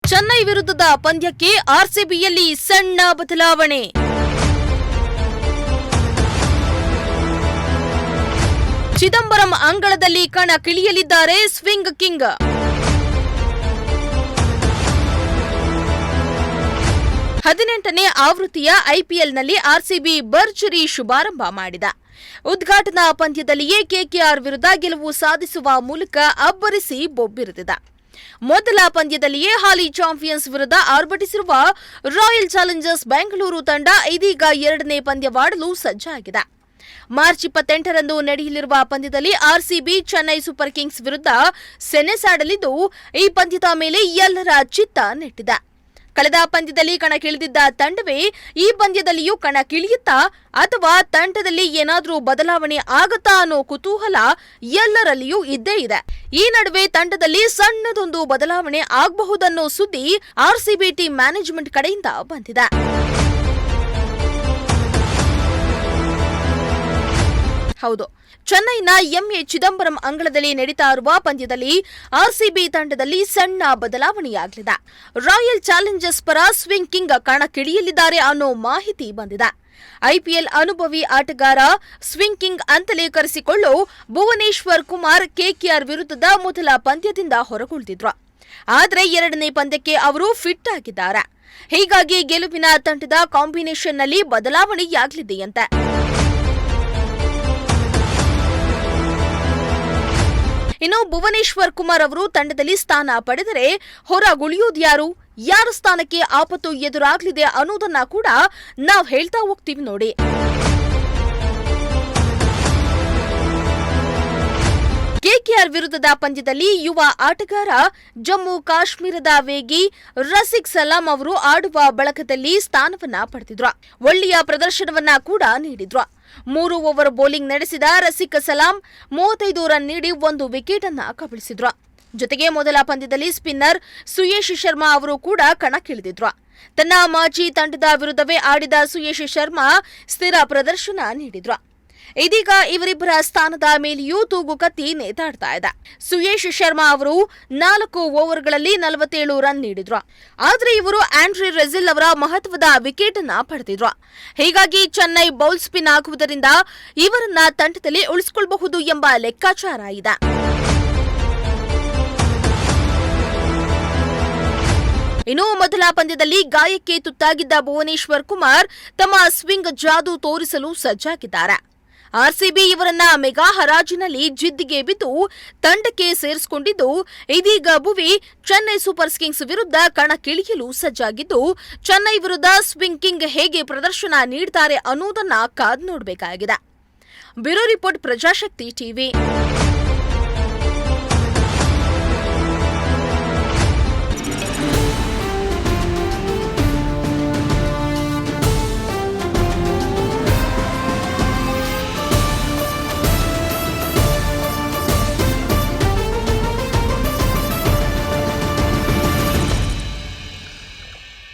ಚೆನ್ನೈ ವಿರುದ್ಧದ ಪಂದ್ಯಕ್ಕೆ ಆರ್ಸಿಬಿಯಲ್ಲಿ ಸಣ್ಣ ಬದಲಾವಣೆ. ಚಿದಂಬರಂ ಅಂಗಳದಲ್ಲಿ ಕಣಕ್ಕಿಳಿಯಲಿದ್ದಾರೆ ಸ್ವಿಂಗ್ ಕಿಂಗ್. ಹದಿನೆಂಟನೇ ಆವೃತ್ತಿಯ ಐಪಿಎಲ್ನಲ್ಲಿ ಆರ್ಸಿಬಿ ಭರ್ಜರಿ ಶುಭಾರಂಭ ಮಾಡಿದ. ಉದ್ಘಾಟನಾ ಪಂದ್ಯದಲ್ಲಿಯೇ ಕೆಕೆಆರ್ ವಿರುದ್ಧ ಗೆಲುವು ಸಾಧಿಸುವ ಮೂಲಕ ಅಬ್ಬರಿಸಿ ಬೊಬ್ಬಿರಿದಿದೆ. ಮೊದಲ ಪಂದ್ಯದಲ್ಲಿಯೇ ಹಾಲಿ ಚಾಂಪಿಯನ್ಸ್ ವಿರುದ್ಧ ಆರ್ಭಟಿಸಿರುವ ರಾಯಲ್ ಚಾಲೆಂಜರ್ಸ್ ಬೆಂಗಳೂರು ತಂಡ ಇದೀಗ ಎರಡನೇ ಪಂದ್ಯವಾಡಲು ಸಜ್ಜಾಗಿದೆ. ಮಾರ್ಚ್ 28ರಂದು ನಡೆಯಲಿರುವ ಪಂದ್ಯದಲ್ಲಿ ಆರ್ಸಿಬಿ ಚೆನ್ನೈ ಸೂಪರ್ ಕಿಂಗ್ಸ್ ವಿರುದ್ಧ ಸೆಣಸಾಡಲಿದ್ದು, ಈ ಪಂದ್ಯದ ಮೇಲೆ ಎಲ್ಲರ ಚಿತ್ತ ನೆಟ್ಟಿದೆ. ಕಳೆದ ಪಂದ್ಯದಲ್ಲಿ ಕಣಕ್ಕಿಳಿದಿದ್ದ ತಂಡವೇ ಈ ಪಂದ್ಯದಲ್ಲಿಯೂ ಕಣಕ್ಕಿಳಿಯುತ್ತಾ ಅಥವಾ ತಂಡದಲ್ಲಿ ಏನಾದರೂ ಬದಲಾವಣೆ ಆಗುತ್ತಾ ಅನ್ನೋ ಕುತೂಹಲ ಎಲ್ಲರಲ್ಲಿಯೂ ಇದ್ದೇ ಇದೆ. ಈ ನಡುವೆ ತಂಡದಲ್ಲಿ ಸಣ್ಣದೊಂದು ಬದಲಾವಣೆ ಆಗಬಹುದನ್ನೋ ಸುದ್ದಿ ಆರ್ಸಿಬಿ ಟೀಮ್ ಮ್ಯಾನೇಜ್ಮೆಂಟ್ ಕಡೆಯಿಂದ ಬಂದಿದೆ. ಹೌದು, ಚೆನ್ನೈನ ಎಂಎ ಚಿದಂಬರಂ ಅಂಗಳದಲ್ಲಿ ನಡೀತಾ ಇರುವ ಪಂದ್ಯದಲ್ಲಿ ಆರ್ಸಿಬಿ ತಂಡದಲ್ಲಿ ಸಣ್ಣ ಬದಲಾವಣೆಯಾಗಲಿದೆ. ರಾಯಲ್ ಚಾಲೆಂಜರ್ಸ್ ಪರ ಸ್ವಿಂಗ್ ಕಿಂಗ್ ಕಣಕ್ಕಿಳಿಯಲಿದ್ದಾರೆ ಅನ್ನೋ ಮಾಹಿತಿ ಬಂದಿದೆ. ಐಪಿಎಲ್ ಅನುಭವಿ ಆಟಗಾರ ಸ್ವಿಂಗ್ ಕಿಂಗ್ ಅಂತಲೇ ಕರೆಸಿಕೊಳ್ಳೋ ಭುವನೇಶ್ವರ್ ಕುಮಾರ್ ಕೆಕೆಆರ್ ವಿರುದ್ಧದ ಮೊದಲ ಪಂದ್ಯದಿಂದ ಹೊರಗುಳಿದಿದ್ರು. ಆದರೆ ಎರಡನೇ ಪಂದ್ಯಕ್ಕೆ ಅವರು ಫಿಟ್ ಆಗಿದ್ದಾರೆ. ಹೀಗಾಗಿ ಗೆಲುವಿನ ತಂಡದ ಕಾಂಬಿನೇಷನ್ನಲ್ಲಿ ಬದಲಾವಣೆಯಾಗಲಿದೆಯಂತೆ. ಇನ್ನು ಭುವನೇಶ್ವರ್ ಕುಮಾರ್ ಅವರು ತಂಡದಲ್ಲಿ ಸ್ಥಾನ ಪಡೆದರೆ ಹೊರಗುಳಿಯುವುದ್ಯಾರು, ಯಾರ ಸ್ಥಾನಕ್ಕೆ ಆಪತ್ತು ಎದುರಾಗಲಿದೆ ಅನ್ನೋದನ್ನ ಕೂಡ ನಾವು ಹೇಳ್ತಾ ಹೋಗ್ತೀವಿ ನೋಡಿ. ಕೆಕೆಆರ್ ವಿರುದ್ಧದ ಪಂದ್ಯದಲ್ಲಿ ಯುವ ಆಟಗಾರ ಜಮ್ಮು ಕಾಶ್ಮೀರದ ವೇಗಿ ರಸಿಕ್ ಸಲಾಂ ಅವರು ಆಡುವ ಬಳಗದಲ್ಲಿ ಸ್ಥಾನವನ್ನ ಪಡೆದಿದ್ರು. ಒಳ್ಳೆಯ ಪ್ರದರ್ಶನವನ್ನ ಕೂಡ ನೀಡಿದ್ರು. 3 ಓವರ್ ಬೌಲಿಂಗ್ ನಡೆಸಿದ ರಸಿಕ್ ಸಲಾಂ 35 ರನ್ ನೀಡಿ 1 ವಿಕೆಟ್ ಅನ್ನ ಕಬಳಿಸಿದ್ರು. ಜೊತೆಗೆ ಮೊದಲ ಪಂದ್ಯದಲ್ಲಿ ಸ್ಪಿನ್ನರ್ ಸುಯೇಶ್ ಶರ್ಮಾ ಅವರು ಕೂಡ ಕಣಕ್ಕಿಳಿದಿದ್ರು. ತನ್ನ ಮಾಜಿ ತಂಡದ ವಿರುದ್ಧವೇ ಆಡಿದ ಸುಯೇಶ್ ಶರ್ಮಾ ಸ್ಥಿರ ಪ್ರದರ್ಶನ ನೀಡಿದ್ರು. ಇದೀಗ ಇವರಿಬ್ಬರ ಸ್ಥಾನದ ಮೇಲೆಯೂ ತೂಗುಕತ್ತಿ ನೇತಾಡ್ತಾ ಇದೆ. ಸುಯೇಶ್ ಶರ್ಮಾ ಅವರು 4 ಓವರ್ಗಳಲ್ಲಿ 47 ರನ್ ನೀಡಿದ್ರು. ಆದರೆ ಇವರು ಆಂಡ್ರೆ ರೆಜಿಲ್ ಅವರ ಮಹತ್ವದ ವಿಕೆಟ್ ಅನ್ನ ಪಡೆದಿದ್ರು. ಹೀಗಾಗಿ ಚೆನ್ನೈ ಬೌಲ್ ಸ್ಪಿನ್ ಆಗುವುದರಿಂದ ಇವರನ್ನ ತಂಡದಲ್ಲಿ ಉಳಿಸಿಕೊಳ್ಳಬಹುದು ಎಂಬ ಲೆಕ್ಕಾಚಾರ ಇದೆ. ಇನ್ನು ಮೊದಲ ಪಂದ್ಯದಲ್ಲಿ ಗಾಯಕ್ಕೆ ತುತ್ತಾಗಿದ್ದ ಭುವನೇಶ್ವರ್ ಕುಮಾರ್ ತಮ್ಮ ಸ್ವಿಂಗ್ ಜಾದು ತೋರಿಸಲು ಸಜ್ಜಾಗಿದ್ದಾರೆ. ಆರ್ಸಿಬಿ ಇವರನ್ನ ಮೆಗಾ ಹರಾಜಿನಲ್ಲಿ ಜಿದ್ದಿಗೆ ಬಿದ್ದು ತಂಡಕ್ಕೆ ಸೇರಿಸಿಕೊಂಡಿದ್ದು, ಇದೀಗ ಭುವಿ ಚೆನ್ನೈ ಸೂಪರ್ ಕಿಂಗ್ಸ್ ವಿರುದ್ಧ ಕಣಕ್ಕಿಳಿಯಲು ಸಜ್ಜಾಗಿದ್ದು, ಚೆನ್ನೈ ವಿರುದ್ಧ ಸ್ವಿಂಗ್ ಕಿಂಗ್ ಹೇಗೆ ಪ್ರದರ್ಶನ ನೀಡ್ತಾರೆ ಅನ್ನೋದನ್ನ ಕಾದು ನೋಡಬೇಕಾಗಿದೆ. Bureau report, Prajashakti TV.